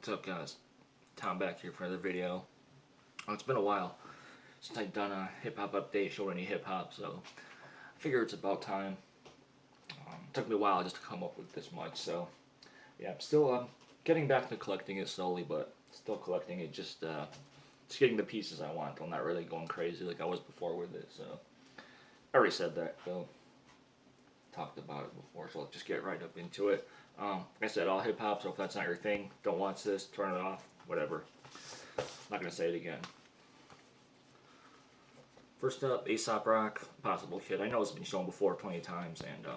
What's up, guys? Tom back here for another video. It's been a while since I've done a hip-hop update, showed any hip-hop, so I figure it's about time. It took me a while just to come up with this much, so yeah, I'm still getting back to collecting it slowly, but still collecting it, just getting the pieces I want. I'm not really going crazy like I was before with it, so I already said that, so talked about it before, so I'll just get right up into it. Like I said, all hip-hop, so if that's not your thing, don't watch this, turn it off, whatever. Not going to say it again. First up, Aesop Rock, Possible Kid. I know it's been shown before plenty of times, and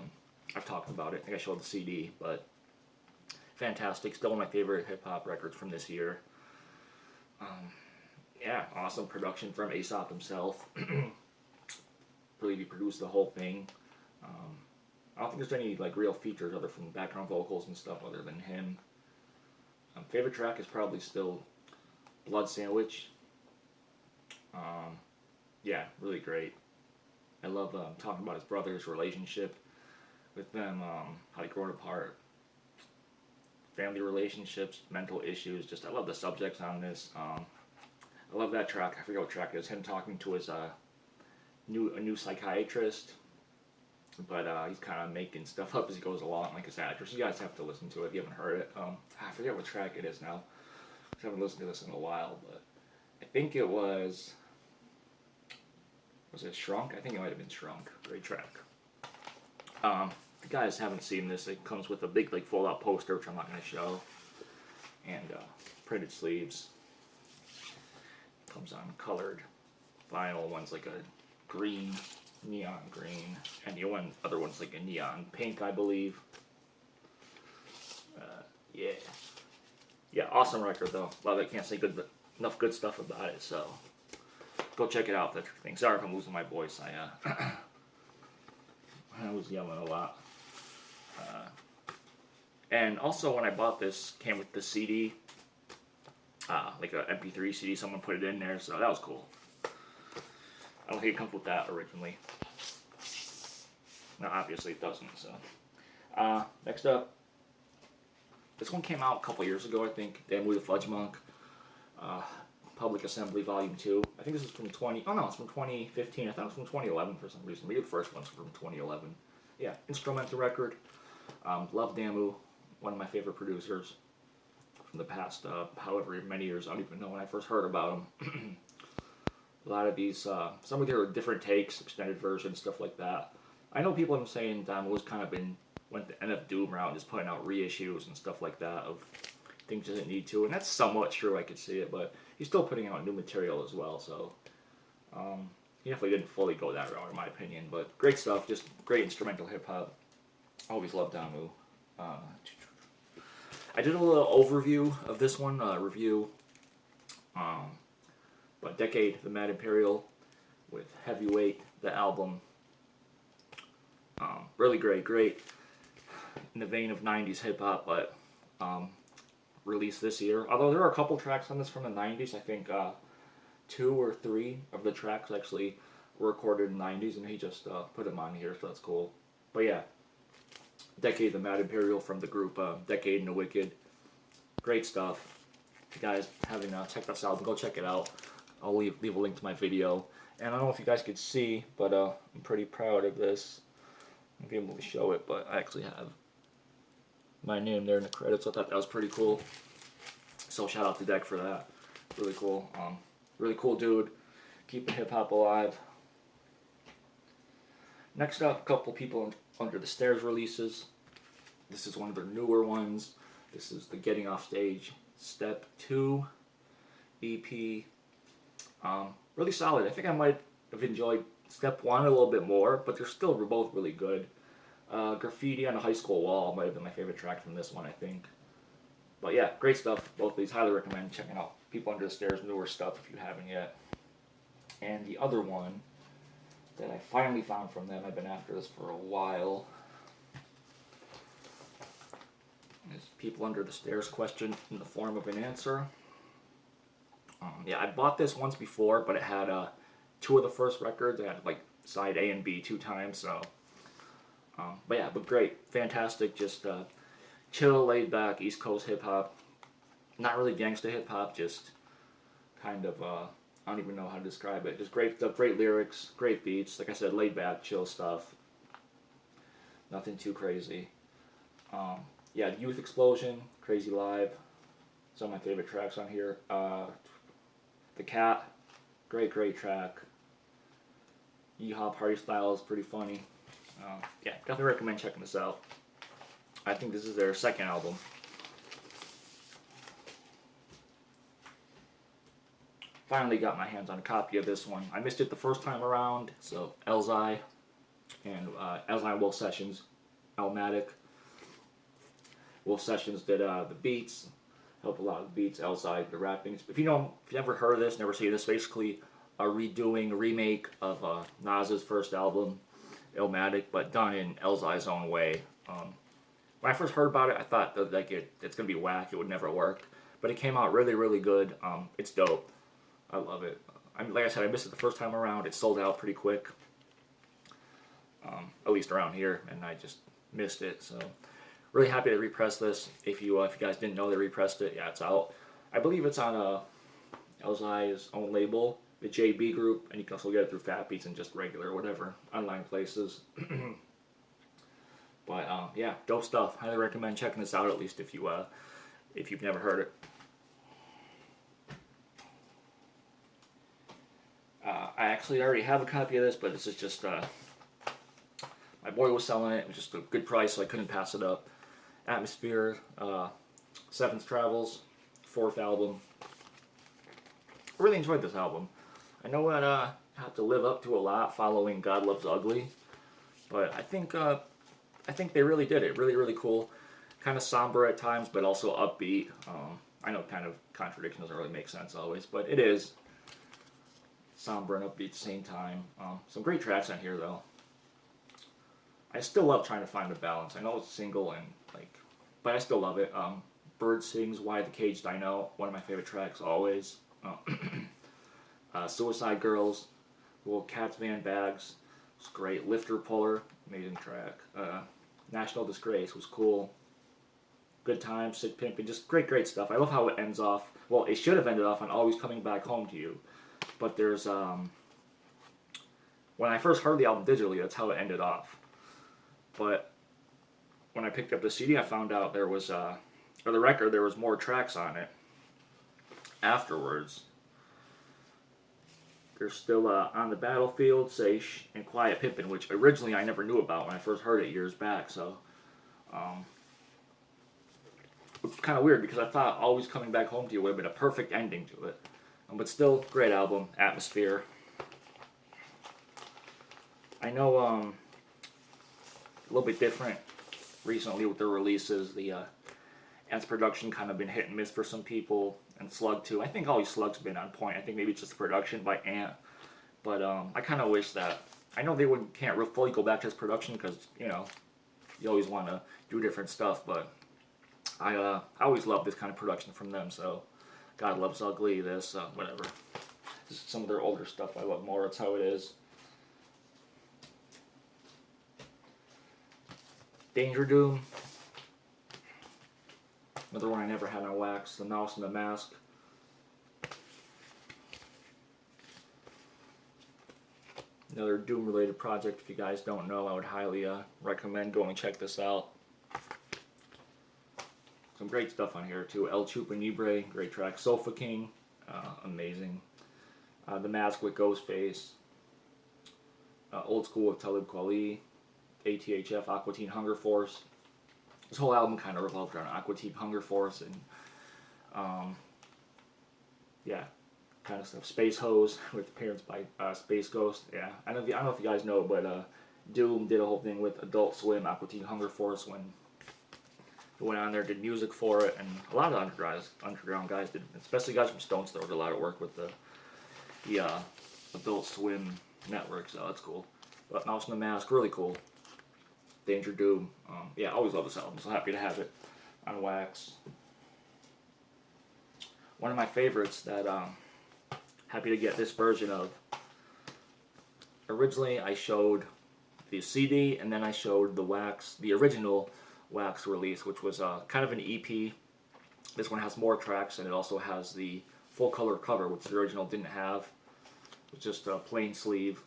I've talked about it. I think I showed the CD, but fantastic. Still one of my favorite hip-hop records from this year. Yeah, awesome production from Aesop himself. I believe he produced the whole thing. I don't think there's any like real features other from background vocals and stuff other than him. Favorite track is probably still Blood Sandwich. Yeah, really great. I love talking about his brother's relationship with them, how they grown apart, family relationships, mental issues. Just I love the subjects on this. I love that track. I forget what track it is. Him talking to his a new psychiatrist. But he's kind of making stuff up as he goes along, like his actress. You guys have to listen to it if you haven't heard it. I forget what track it is now. I haven't listened to this in a while, but I think it was it Shrunk? I think it might have been Shrunk. Great track. If you guys haven't seen this, it comes with a big like fold-out poster, which I'm not going to show, and printed sleeves. Comes on colored vinyl. One's like a green, neon green, and the other one's like a neon pink, I believe. Yeah, awesome record though. Love it. Can't say enough good stuff about it. So go check it out. If that's your thing. Sorry if I'm losing my voice. I was yelling a lot. And also, when I bought this, came with the CD, like a MP3 CD. Someone put it in there, so that was cool. I don't think it comes with that originally. No, obviously it doesn't, so. Next up, this one came out a couple years ago, I think. Damu the Fudge Monk, Public Assembly Volume 2. I think this is from it's from 2015. I thought it was from 2011 for some reason. Maybe the first one's from 2011. Yeah, instrumental record. Love Damu, one of my favorite producers from the past, however many years. I don't even know when I first heard about him. A lot of these, some of their different takes, extended versions, stuff like that. I know people have been saying Damu's kind of went the NF Doom route, just putting out reissues and stuff like that of things he doesn't need to, and that's somewhat true. I could see it, but he's still putting out new material as well. So he definitely didn't fully go that route, in my opinion. But great stuff, just great instrumental hip hop. Always loved Damu. I did a little overview of this one, review. But Decade, the Mad Imperial, with Heavyweight, the album. Really great. In the vein of 90s hip-hop, but released this year. Although there are a couple tracks on this from the 90s. I think 2 or 3 of the tracks actually were recorded in the 90s, and he just put them on here, so that's cool. But yeah, Decade, the Mad Imperial from the group Decade and the Wicked. Great stuff. If you guys haven't checked this out, go check it out. I'll leave a link to my video. And I don't know if you guys could see, but I'm pretty proud of this. I'll be able to show it, but I actually have my name there in the credits. I thought that was pretty cool. So shout out to Deck for that. Really cool. Really cool dude. Keeping hip-hop alive. Next up, a couple people Under the Stairs releases. This is one of their newer ones. This is the Getting Off Stage Step 2 EP. Really solid. I think I might have enjoyed Step 1 a little bit more, but they're still both really good. Graffiti on a High School Wall might have been my favorite track from this one, I think. But yeah, great stuff. Both of these, highly recommend checking out People Under the Stairs' newer stuff if you haven't yet. And the other one that I finally found from them, I've been after this for a while, is People Under the Stairs Question in the Form of an Answer. Yeah, I bought this once before, but it had 2 of the first records. It had like side A and B 2 times, so. But yeah, but great, fantastic, just chill, laid back, East Coast hip hop. Not really gangsta hip hop, just kind of I don't even know how to describe it. Just great stuff, great lyrics, great beats. Like I said, laid back, chill stuff. Nothing too crazy. Yeah, Youth Explosion, Crazy Live. Some of my favorite tracks on here. The Cat, great track. Yeehaw Party Style is pretty funny. Yeah, definitely recommend checking this out. I think this is their second album. Finally got my hands on a copy of this one. I missed it the first time around, so Elzai and Elzai Wolf Sessions, Elmatic. Wolf Sessions did the beats, helped a lot of the beats, Elzai the rapping. If you've never heard of this, never seen this, basically a remake of Nas's first album, Illmatic, but done in Elzai's own way. When I first heard about it, I thought that it's gonna be whack, it would never work, but it came out really good. It's dope. I love it. Like I said, I missed it the first time around. It sold out pretty quick, at least around here, and I just missed it. So, really happy to repress this. If you guys didn't know they repressed it, yeah, it's out. I believe it's on Elzai's own label, the JB Group, and you can also get it through Fat Beats and just regular whatever online places. But yeah, dope stuff. Highly recommend checking this out, at least if you've never heard it. I actually already have a copy of this, but this is just my boy was selling it. It was just a good price, so I couldn't pass it up. Atmosphere, Seventh Travels, 4th album. I really enjoyed this album. I know I have to live up to a lot following God Loves Ugly, but I think they really did it. Really cool. Kind of somber at times, but also upbeat. I know kind of contradiction doesn't really make sense always, but it is somber and upbeat at the same time. Some great tracks on here though. I still love trying to find a balance. I know it's single but I still love it. Bird Sings, Why the Caged I Know, one of my favorite tracks always. Suicide Girls, Little Cats Van Bags, was great. Lifter Puller, amazing track. National Disgrace was cool. Good Times, Sick Pimpin', just great stuff. I love how it ends off. Well, it should have ended off on Always Coming Back Home to You. But there's, when I first heard the album digitally, that's how it ended off. But when I picked up the CD, I found out there was, or the record, there was more tracks on it afterwards. There's still On the Battlefield, Seish, and Quiet Pimpin', which originally I never knew about when I first heard it years back. So, it's kind of weird because I thought Always Coming Back Home to You would have been a perfect ending to it. But still, great album, Atmosphere. I know a little bit different recently with their releases. The Ant's production kind of been hit and miss for some people, and Slug too. I think always Slug's been on point. I think maybe it's just the production by Ant. But I kind of wish that, I know they can't fully go back to his production because, you always want to do different stuff, but I always love this kind of production from them, so God Loves Ugly, this, whatever. This is some of their older stuff I love more, it's how it is. Danger Doom. Another one I never had on wax, The Mouse and the Mask. Another Doom-related project, if you guys don't know, I would highly recommend going and check this out. Some great stuff on here too. El Chupa Libre, great track. Sofa King, amazing. The Mask with Ghostface. Old School with Talib Kweli. ATHF, Aqua Teen Hunger Force. This whole album kind of revolved around Aqua Teen Hunger Force and yeah, kind of stuff. Space Hose with appearance by Space Ghost. Yeah, I don't know if you guys know, but Doom did a whole thing with Adult Swim, Aqua Teen Hunger Force when he went on there, did music for it, and a lot of underground guys did, especially guys from Stone Throw did a lot of work with the Adult Swim network, so that's cool. But Mouse and the Mask, really cool. Danger Doom, yeah, always love this album, so happy to have it on wax. One of my favorites that happy to get this version of. Originally, I showed the CD, and then I showed the wax, the original wax release, which was kind of an EP This one has more tracks, and it also has the full color cover, which the original didn't have. It's just a plain sleeve.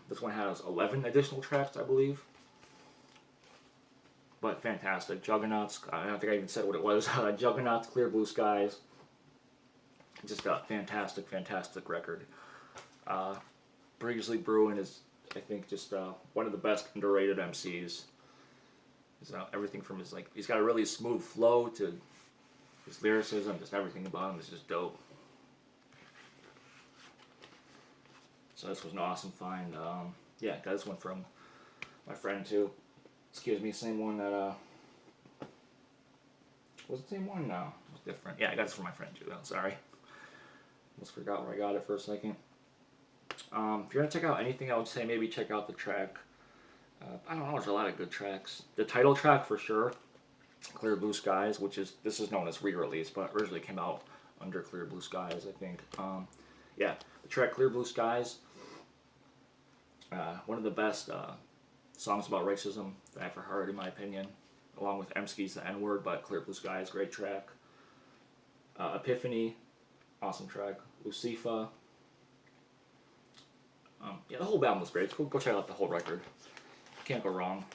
This one has 11 additional tracks, I believe. But fantastic. Juggernauts, I don't think I even said what it was. Juggernauts, Clear Blue Skies. Just a fantastic, fantastic record. Beasley Bruin is, I think, just one of the best underrated MCs. Everything from his, like, he's got a really smooth flow to his lyricism, just everything about him is just dope. So this was an awesome find. Yeah, got this one from my friend too. Excuse me, same one that, was it the same one? No, it was different. Yeah, I got this from my friend too, though, sorry. Almost forgot where I got it for a second. If you're going to check out anything, I would say maybe check out the track. I don't know, there's a lot of good tracks. The title track for sure, Clear Blue Skies, this is known as re-release, but originally came out under Clear Blue Skies, I think. Yeah, the track Clear Blue Skies, one of the best songs about racism that I've ever heard, in my opinion, along with Emsky's The N-Word, but Clear Blue Skies, great track. Epiphany, awesome track. Lucifer. Yeah, the whole album was great. Go check out the whole record. Can't go wrong.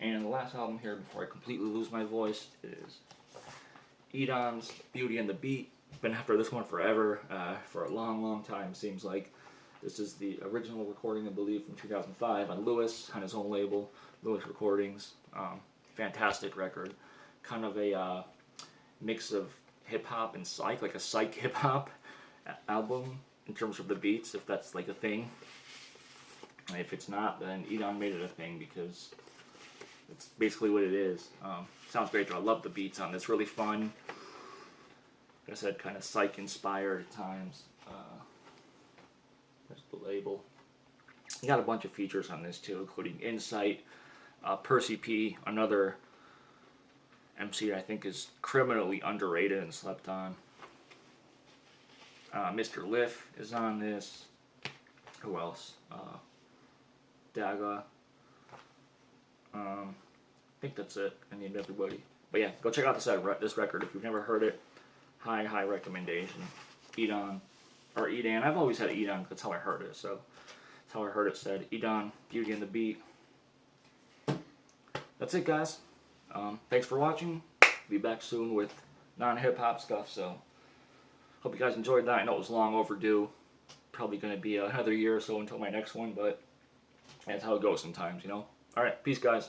And the last album here, before I completely lose my voice, is Edan's Beauty and the Beat. Been after this one forever, for a long, long time, seems like. This is the original recording, I believe, from 2005 on Lewis, on his own label, Lewis Recordings. Fantastic record. Kind of a mix of hip-hop and psych, like a psych hip-hop album in terms of the beats, if that's like a thing. And if it's not, then Edan made it a thing, because it's basically what it is. Sounds great though. I love the beats on this. Really fun. Like I said, kind of psych inspired at times. There's the label. You got a bunch of features on this too, including Insight, Percy P, another MC I think is criminally underrated and slept on. Mr. Liff is on this. Who else? Daga. I think that's it. I named everybody. But yeah, go check out this record if you've never heard it. High recommendation. Edan. I've always had Edan. That's how I heard it. So that's how I heard it said. Edan, Beauty and the Beat. That's it, guys. Thanks for watching. Be back soon with non-hip-hop stuff. So hope you guys enjoyed that. I know it was long overdue. Probably going to be another year or so until my next one. But that's how it goes sometimes, you know. Alright, peace, guys.